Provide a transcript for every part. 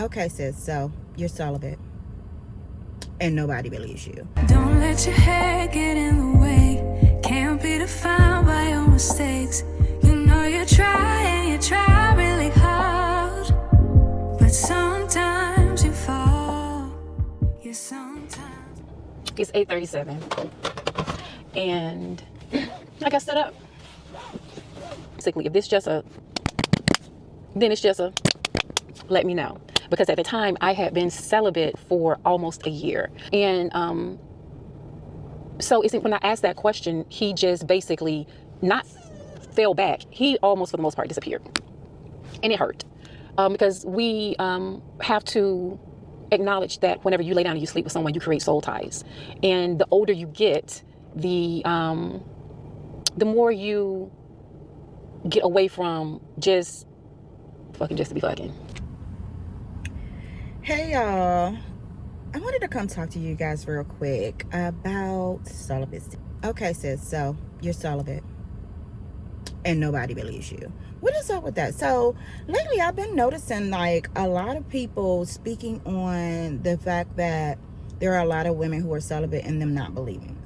Okay, sis, so you're celibate and nobody believes you. Don't let your hair get in the way. Can't be defined by your mistakes. You know you try and you try really hard, but sometimes you fall. Yeah, sometimes. It's 8:37, and I got set up. Basically, if this just a, then it's just a, let me know. Because at the time, I had been celibate for almost a year. And so when I asked that question, he just basically not fell back. He almost, for the most part, disappeared. And it hurt. Because we have to acknowledge that whenever you lay down and you sleep with someone, you create soul ties. And the older you get, the more you get away from just fucking just to be fucking. Hey y'all, I wanted to come talk to you guys real quick about celibacy. Okay, sis, so you're celibate and nobody believes you. What is up with that? So lately I've been noticing like a lot of people speaking on the fact that there are a lot of women who are celibate and them not believing.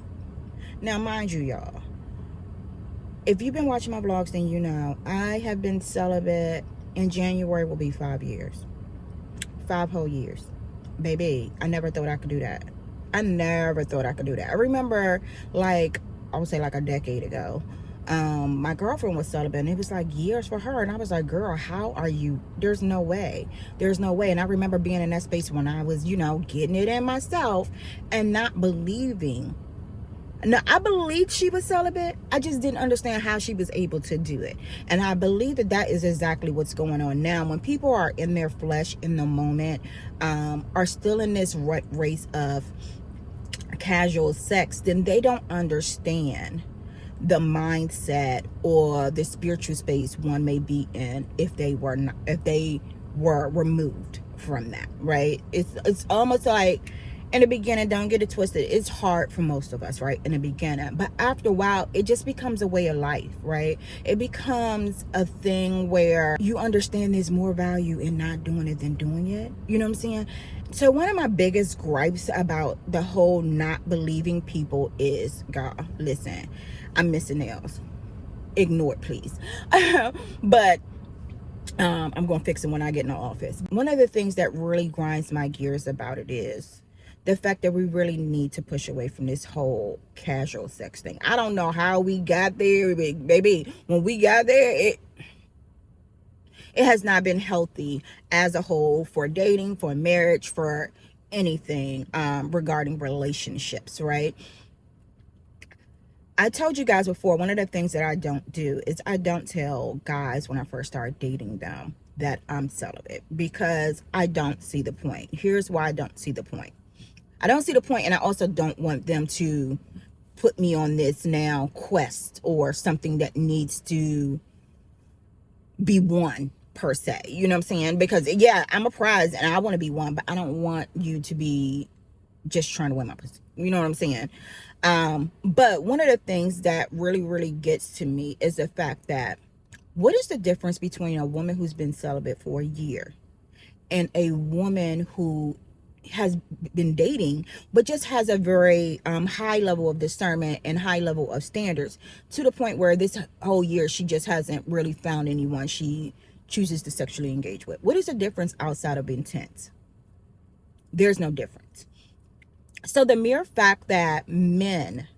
Now mind you, y'all, if you've been watching my vlogs, then you know I have been celibate. In January will be 5 years. 5 whole years. Baby, I never thought I could do that. I remember, like, I would say like a decade ago, my girlfriend was celibate, and it was like years for her, and I was like, girl, how are you? There's no way. And I remember being in that space when I was, getting it in myself and not believing. No, I believed she was celibate. I just didn't understand how she was able to do it. And I believe that is exactly what's going on now. When people are in their flesh in the moment, are still in this race of casual sex, then they don't understand the mindset or the spiritual space one may be in if they were removed from that, right? It's almost like, in the beginning, don't get it twisted, it's hard for most of us, right, in the beginning, but after a while it just becomes a way of life, right? It becomes a thing where you understand there's more value in not doing it than doing it. You know what I'm saying? So one of my biggest gripes about the whole not believing people is, God, listen, I'm missing nails, ignore it please. But I'm gonna fix it when I get in the office. One of the things that really grinds my gears about it is the fact that we really need to push away from this whole casual sex thing. I don't know how we got there, baby. When we got there, it has not been healthy as a whole for dating, for marriage, for anything regarding relationships, right? I told you guys before, one of the things that I don't do is I don't tell guys when I first start dating them that I'm celibate, because I don't see the point. Here's why I don't see the point. I don't see the point, and I also don't want them to put me on this now quest or something that needs to be won per se. You know what I'm saying? Because yeah, I'm a prize and I want to be one, but I don't want you to be just trying to win my pussy. You know what I'm saying? But one of the things that really, really gets to me is the fact that what is the difference between a woman who's been celibate for a year and a woman who has been dating but just has a very high level of discernment and high level of standards, to the point where this whole year she just hasn't really found anyone she chooses to sexually engage with? What is the difference outside of intent? There's no difference. So the mere fact that men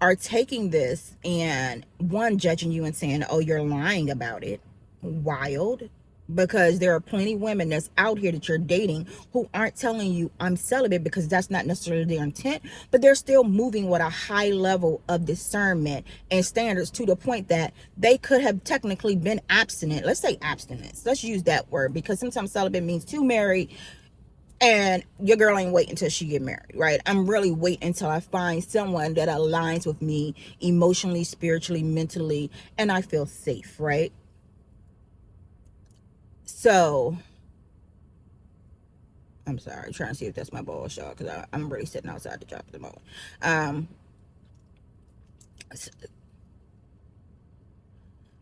are taking this and one, judging you and saying, oh, you're lying about it, wild. Because there are plenty of women that's out here that you're dating who aren't telling you I'm celibate, because that's not necessarily their intent, but they're still moving with a high level of discernment and standards, to the point that they could have technically been abstinent. Let's say abstinence. Let's use that word, because sometimes celibate means to marry, and your girl ain't waiting until she get married, right? I'm really waiting until I find someone that aligns with me emotionally, spiritually, mentally, and I feel safe, right? So, I'm sorry, trying to see if that's my ball shot, because I'm really sitting outside the job at the moment.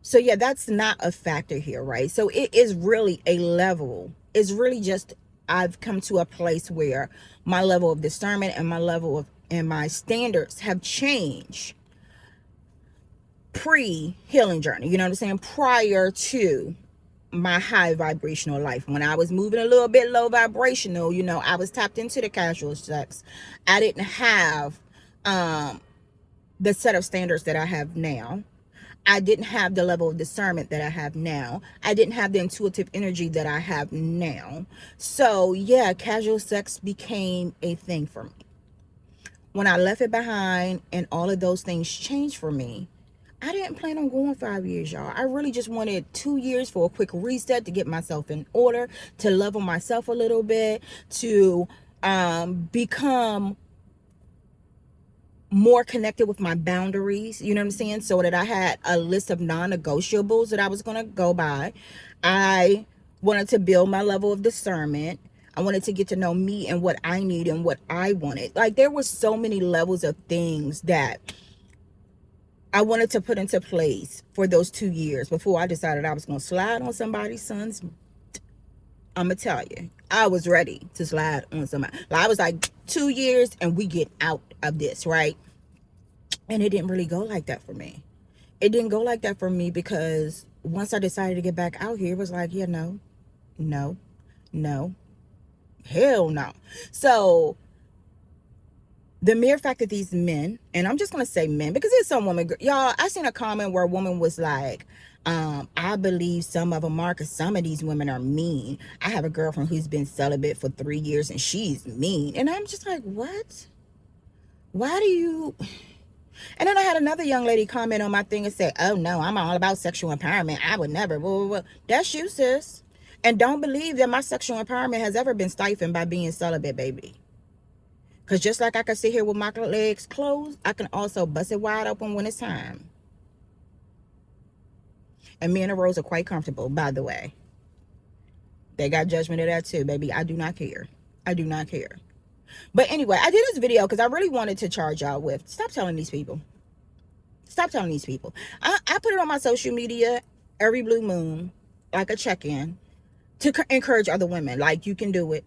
So yeah, that's not a factor here, right? So it is really a level. it's really just I've come to a place where my level of discernment and my standards have changed pre-healing journey. You know what I'm saying? Prior to my high vibrational life, when I was moving a little bit low vibrational, you know, I was tapped into the casual sex. I didn't have the set of standards that I have now. I didn't have the level of discernment that I have now. I didn't have the intuitive energy that I have now. So yeah, casual sex became a thing for me. When I left it behind and all of those things changed for me, I didn't plan on going 5 years, y'all. I really just wanted 2 years for a quick reset, to get myself in order, to love on myself a little bit, to become more connected with my boundaries, you know what I'm saying? So that I had a list of non-negotiables that I was going to go by. I wanted to build my level of discernment. I wanted to get to know me and what I need and what I wanted. Like, there were so many levels of things that I wanted to put into place for those 2 years before I decided I was going to slide on somebody's son's. I'm going to tell you, I was ready to slide on somebody. I was like, 2 years and we get out of this, right? And it didn't really go like that for me. It didn't go like that for me because once I decided to get back out here, it was like, yeah, no, hell no. So the mere fact that these men, and I'm just going to say men because there's some women, y'all, I seen a comment where a woman was like, I believe some of them are because some of these women are mean. I have a girlfriend who's been celibate for 3 years and she's mean. And I'm just like, what? Why do you... And then I had another young lady comment on my thing and say, oh no, I'm all about sexual empowerment. I would never, blah, blah, blah. That's you, sis. And don't believe that my sexual empowerment has ever been stifled by being celibate, baby. Because just like I can sit here with my legs closed, I can also bust it wide open when it's time. And me and the Rose are quite comfortable, by the way. They got judgment of that too, baby. I do not care. I do not care. But anyway, I did this video because I really wanted to charge y'all with, stop telling these people. Stop telling these people. I put it on my social media every blue moon, like a check-in, to encourage other women. Like, you can do it.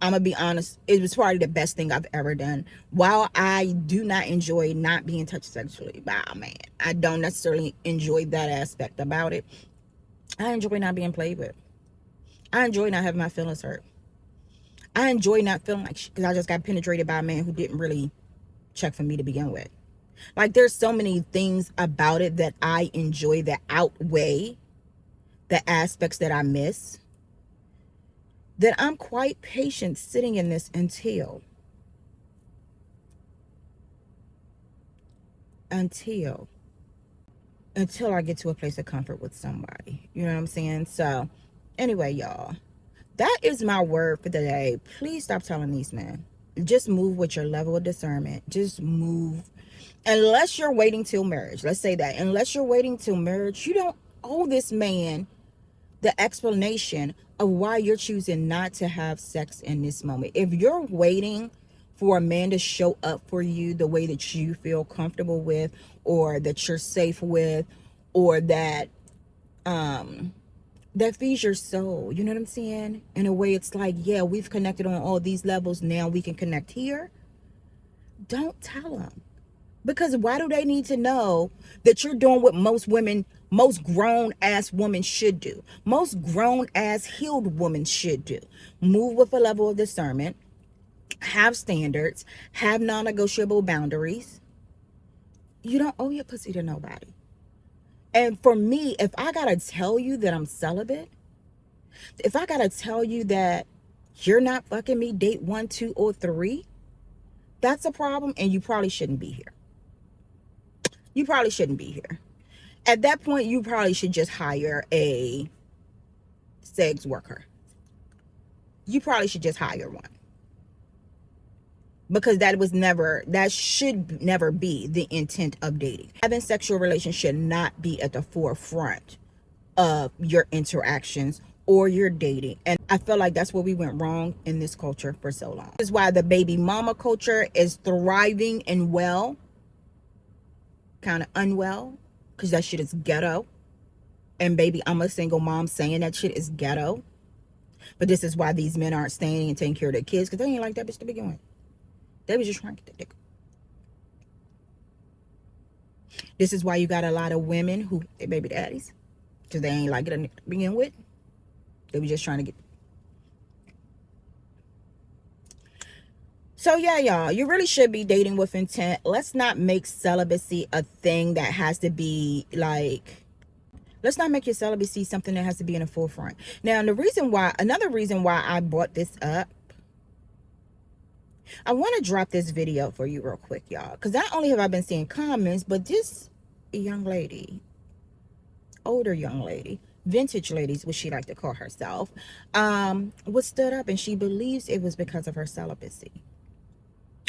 I'm going to be honest. It was probably the best thing I've ever done. While I do not enjoy not being touched sexually by a man, I don't necessarily enjoy that aspect about it. I enjoy not being played with. I enjoy not having my feelings hurt. I enjoy not feeling like shit because I just got penetrated by a man who didn't really check for me to begin with. Like, there's so many things about it that I enjoy that outweigh the aspects that I miss, that I'm quite patient sitting in this until I get to a place of comfort with somebody. You know what I'm saying? So anyway, y'all, that is my word for the day. Please stop telling these men. Just move with your level of discernment. Just move. Unless you're waiting till marriage. Let's say that. Unless you're waiting till marriage, you don't owe this man the explanation of why you're choosing not to have sex in this moment. If you're waiting for a man to show up for you the way that you feel comfortable with, or that you're safe with, or that that feeds your soul, you know what I'm saying? In a way, it's like, yeah, we've connected on all these levels, now we can connect here. Don't tell them. Because why do they need to know that you're doing what most women, most grown-ass women should do? Most grown-ass healed women should do. Move with a level of discernment. Have standards. Have non-negotiable boundaries. You don't owe your pussy to nobody. And for me, if I gotta tell you that I'm celibate, if I gotta tell you that you're not fucking me date 1, 2, or 3, that's a problem, and you probably shouldn't be here. You probably shouldn't be here. At that point, you probably should just hire a sex worker. You probably should just hire one. Because that should never be the intent of dating. Having sexual relations should not be at the forefront of your interactions or your dating. And I feel like that's where we went wrong in this culture for so long. This is why the baby mama culture is thriving and well. Kind of unwell, because that shit is ghetto. And baby, I'm a single mom saying that shit is ghetto. But this is why these men aren't staying and taking care of their kids, because they ain't like that bitch to begin with. They was just trying to get the dick. This is why you got a lot of women who they baby daddies, because they ain't like it to begin with. They were just trying to get. So yeah, y'all, you really should be dating with intent. Let's not make celibacy a thing that has to be like, let's not make your celibacy something that has to be in the forefront. Now, another reason why I brought this up, I want to drop this video for you real quick, y'all, because not only have I been seeing comments, but this young lady, older young lady, vintage ladies, what she like to call herself, was stood up, and she believes it was because of her celibacy.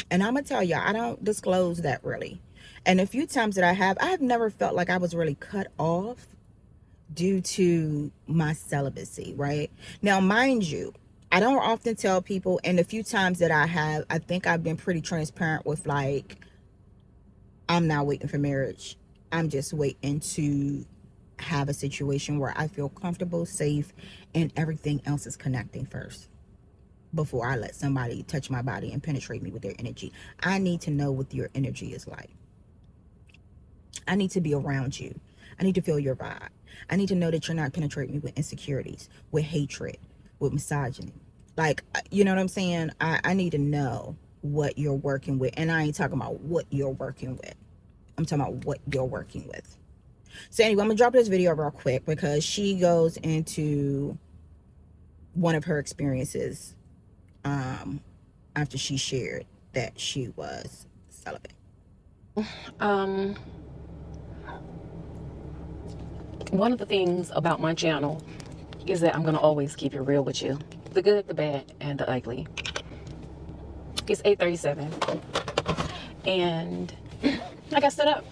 And I'm gonna tell y'all, I don't disclose that really. And a few times that I have never felt like I was really cut off due to my celibacy, right? Now, mind you, I don't often tell people, and the few times that I have, I think I've been pretty transparent with, like, I'm not waiting for marriage. I'm just waiting to have a situation where I feel comfortable, safe, and everything else is connecting first before I let somebody touch my body and penetrate me with their energy. I need to know what your energy is like. I need to be around you. I need to feel your vibe. I need to know that you're not penetrating me with insecurities, with hatred, with misogyny. Like, you know what I'm saying? I need to know what you're working with. And I ain't talking about what you're working with. I'm talking about what you're working with. So anyway, I'm going to drop this video real quick because she goes into one of her experiences after she shared that she was celibate. One of the things about my channel is that I'm going to always keep it real with you. The good, the bad, and the ugly. It's 8:37. And I got stood up.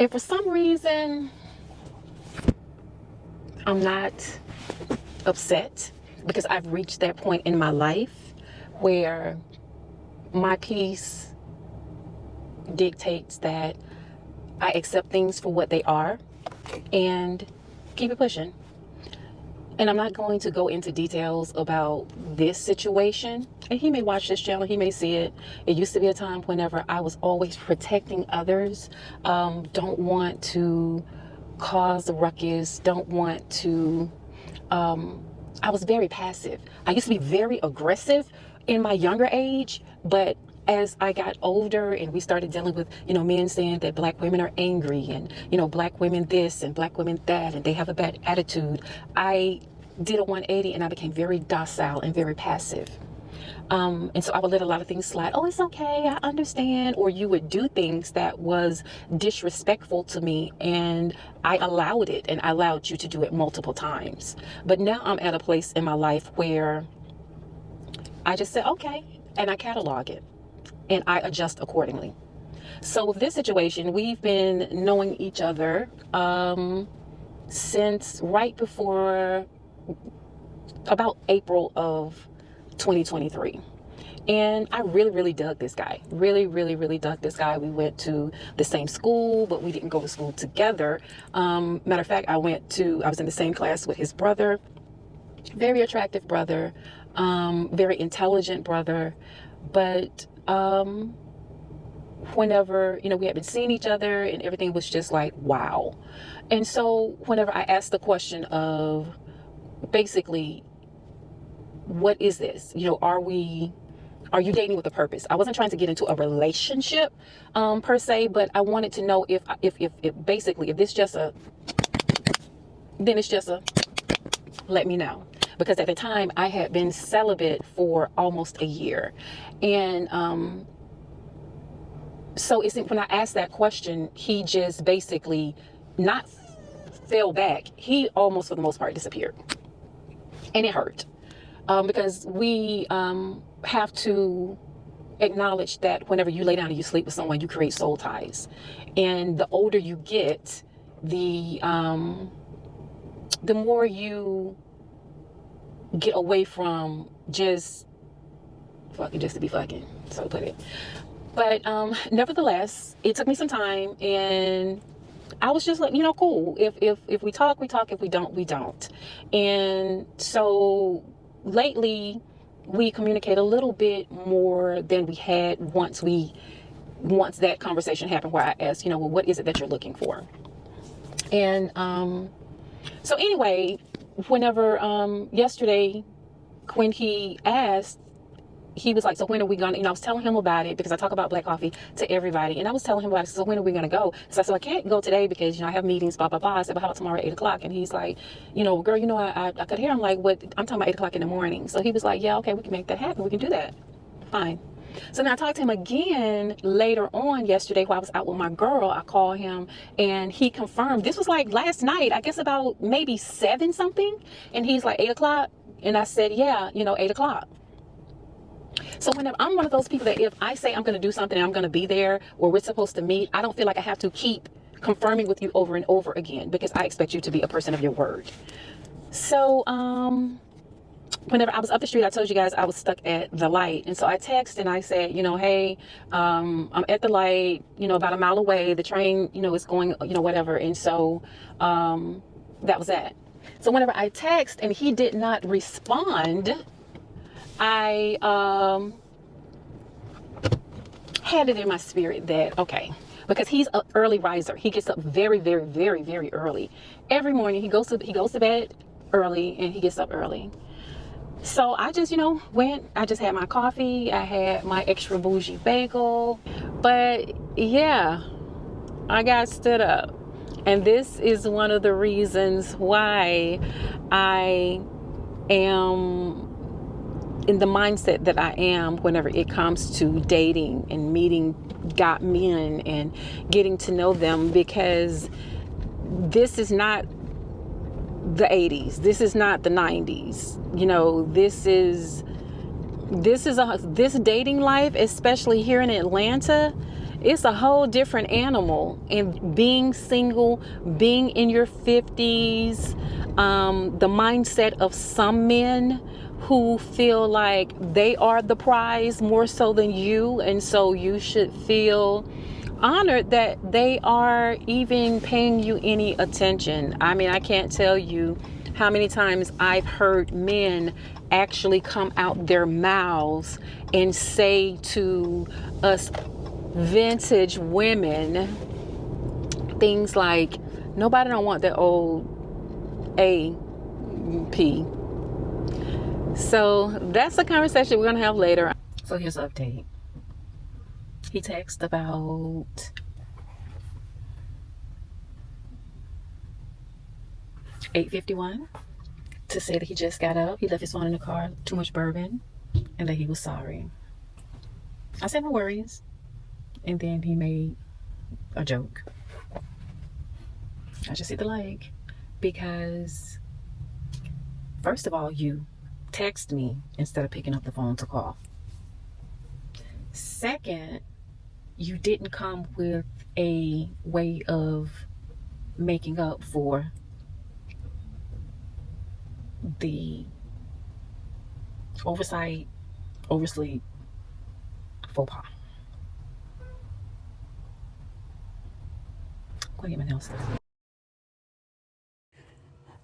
And for some reason, I'm not upset, because I've reached that point in my life where my peace dictates that I accept things for what they are and keep it pushing. And I'm not going to go into details about this situation. And he may watch this channel, he may see it. It used to be a time whenever I was always protecting others, don't want to cause a ruckus, don't want to, I was very passive. I used to be very aggressive in my younger age, but as I got older and we started dealing with, men saying that black women are angry and, black women this and black women that, and they have a bad attitude, I did a 180 and I became very docile and very passive. And so I would let a lot of things slide. Oh, it's okay, I understand. Or you would do things that was disrespectful to me, and I allowed it, and I allowed you to do it multiple times. But now I'm at a place in my life where I just said, okay, and I catalog it, and I adjust accordingly. So with this situation, we've been knowing each other since right before about April of 2023. And I really dug this guy. Really dug this guy. We went to the same school, but we didn't go to school together. Matter of fact, I was in the same class with his brother. Very attractive brother, very intelligent brother. But whenever, we had been seeing each other and everything was just like, wow. And so whenever I asked the question of basically, what is this? Are you dating with a purpose? I wasn't trying to get into a relationship per se, but I wanted to know if this just then it's just a, let me know. Because at the time I had been celibate for almost a year. And so when I asked that question, he just basically not fell back. He almost, for the most part, disappeared. And it hurt. Because we have to acknowledge that whenever you lay down and you sleep with someone, you create soul ties. And the older you get, the more you get away from just fucking just to be fucking, so to put it. But nevertheless, it took me some time, and I was just like, cool. If we talk, we talk. If we don't, we don't. And so lately we communicate a little bit more than we had once that conversation happened, where I asked, well, what is it that you're looking for? And so anyway, whenever yesterday when he asked, he was like, so when are we gonna, I was telling him about it because I talk about black coffee to everybody. And I was telling him about it. So when are we gonna go? So I said, I can't go today because, I have meetings, blah, blah, blah. I said, but how about tomorrow at 8 o'clock? And he's like, girl, I could hear him like, what? I'm talking about 8 o'clock in the morning. So he was like, yeah, okay, we can make that happen. We can do that. Fine. So then I talked to him again later on yesterday while I was out with my girl. I called him and he confirmed. This was like last night, I guess about maybe 7 something. And he's like, 8 o'clock. And I said, yeah, 8 o'clock. So whenever I'm one of those people that if I say I'm going to do something and I'm going to be there or we're supposed to meet, I don't feel like I have to keep confirming with you over and over again because I expect you to be a person of your word. So whenever I was up the street, I told you guys I was stuck at the light. And so I texted and I said, hey, I'm at the light, about a mile away. The train, is going, whatever. And so that was that. So whenever I text and he did not respond, I had it in my spirit that, okay, because he's an early riser. He gets up very, very, very, very early. Every morning he goes to bed early and he gets up early. So I just, went, I just had my coffee. I had my extra bougie bagel. But yeah, I got stood up. And this is one of the reasons why I am in the mindset that I am whenever it comes to dating and meeting got men and getting to know them, because this is not the 80s. This is not the 90s. This dating life, especially here in Atlanta, it's a whole different animal. And being single, being in your 50s, the mindset of some men who feel like they are the prize more so than you, and so you should feel honored that they are even paying you any attention. I mean, I can't tell you how many times I've heard men actually come out their mouths and say to us vintage women things like, nobody don't want that old AP. So that's a conversation we're going to have later. So here's the update. He texted about 8:51 to say that he just got up. He left his phone in the car, too much bourbon, and that he was sorry. I said no worries. And then he made a joke. I just hit the like because, first of all, you text me instead of picking up the phone to call. Second, you didn't come with a way of making up for the oversight, oversleep, faux pas. Go get my nails done.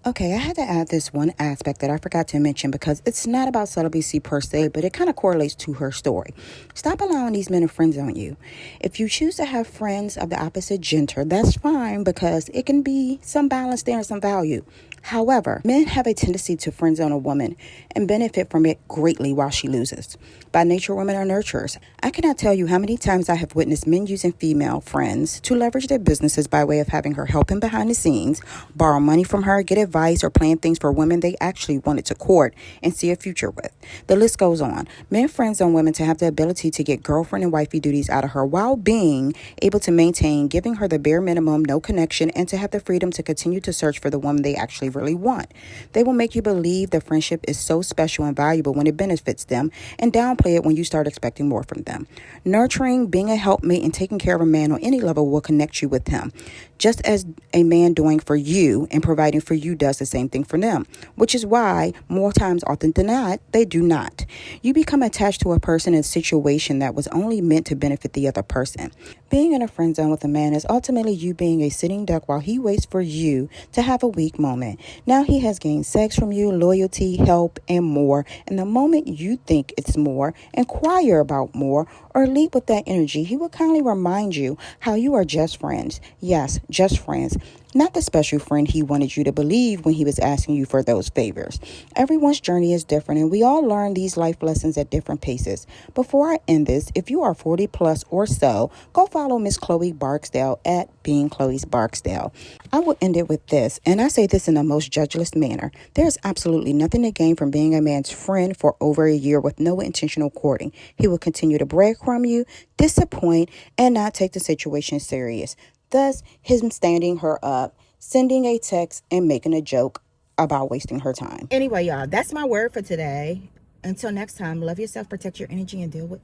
Okay, I had to add this one aspect that I forgot to mention because it's not about celibacy per se, but it kind of correlates to her story. Stop allowing these men to friend zone you. If you choose to have friends of the opposite gender, that's fine because it can be some balance there and some value. However, men have a tendency to friend zone a woman and benefit from it greatly while she loses. By nature, women are nurturers. I cannot tell you how many times I have witnessed men using female friends to leverage their businesses by way of having her help them behind the scenes, borrow money from her, get advice, or plan things for women they actually wanted to court and see a future with. The list goes on. Men friend zone women to have the ability to get girlfriend and wifey duties out of her while being able to maintain giving her the bare minimum, no connection, and to have the freedom to continue to search for the woman they actually they really want. They will make you believe the friendship is so special and valuable when it benefits them, and downplay it when you start expecting more from them. Nurturing, being a helpmate, and taking care of a man on any level will connect you with him, just as a man doing for you and providing for you does the same thing for them, which is why more times often than not, they do not. You become attached to a person in a situation that was only meant to benefit the other person. Being in a friend zone with a man is ultimately you being a sitting duck while he waits for you to have a weak moment. Now he has gained sex from you, loyalty, help, and more. And the moment you think it's more, inquire about more, or leap with that energy, he will kindly remind you how you are just friends. Yes, just friends. Not the special friend he wanted you to believe when he was asking you for those favors. Everyone's journey is different, and we all learn these life lessons at different paces. Before I end this, if you are 40 plus or so, go follow Miss Chloe Barksdale at Being Chloe's Barksdale. I will end it with this, and I say this in the most judgeless manner. There is absolutely nothing to gain from being a man's friend for over a year with no intentional courting. He will continue to breadcrumb you, disappoint, and not take the situation serious. Thus, him standing her up, sending a text, and making a joke about wasting her time. Anyway, y'all, that's my word for today. Until next time, love yourself, protect your energy, and deal with...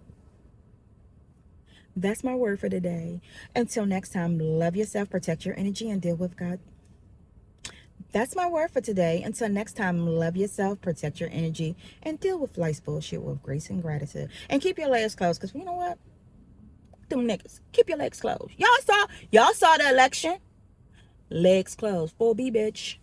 That's my word for today. Until next time, love yourself, protect your energy, and deal with God. That's my word for today. Until next time, love yourself, protect your energy, and deal with life's bullshit with grace and gratitude. And keep your legs closed, because you know what? Them niggas, keep your legs closed. Y'all saw the election. Legs closed. 4B, bitch.